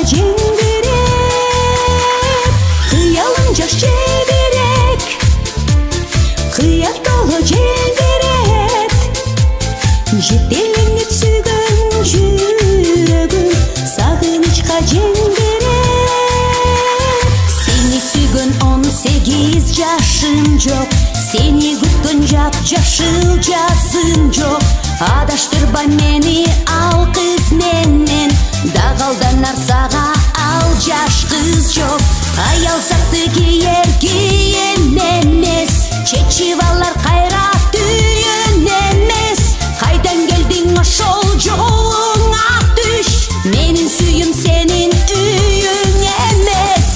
жеңдіреп, қиялың жаш жебірек, қият толы желбірет, жетеленіп сүйген жүрегім сағынышқа жеңдіреп. Сені сүйген 18 жашым жоқ, сені күткен жап-жашыл жасым жоқ. Адаштырба мені ал қыз менен, дағалданар саға ал жаш қыз жоқ. Аялсақты киер киен емес, чечивалар қайра түйін емес. Қайдан келдің ошол жолыңа түш, менің сүйім сенің үйің емес.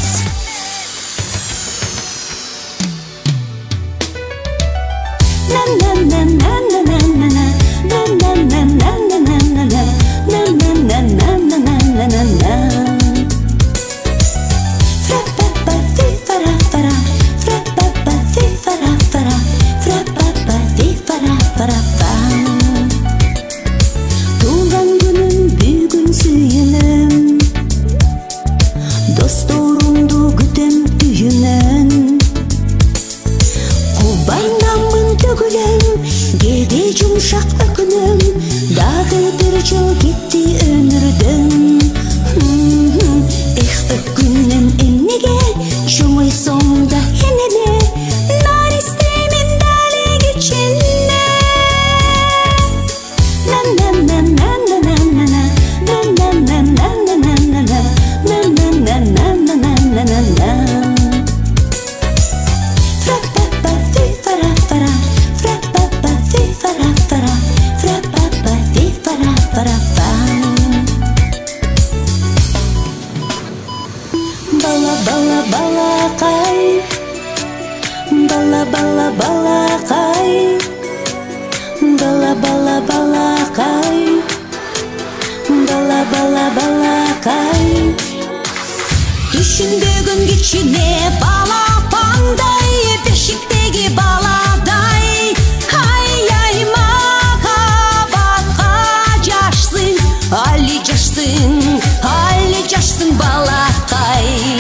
Туған күнім бүгін сүйінім, досторымды күтем үйінен. Қубайнамын төгілем, кеде жұмшақ өкінім, дағы бір жыл кетті өмірдің. Эх, өкінім емнеге, жұмай соңда енеме, нар істеймін дәлі кеченне. Бала бала балақай, бала бала балақай, бала бала балақай, бала бала балақай. Түшіндегін кичине балапандай, бешіктегі баладай. Ай-ай, махаббатқа жашсың, али жашсың балақай.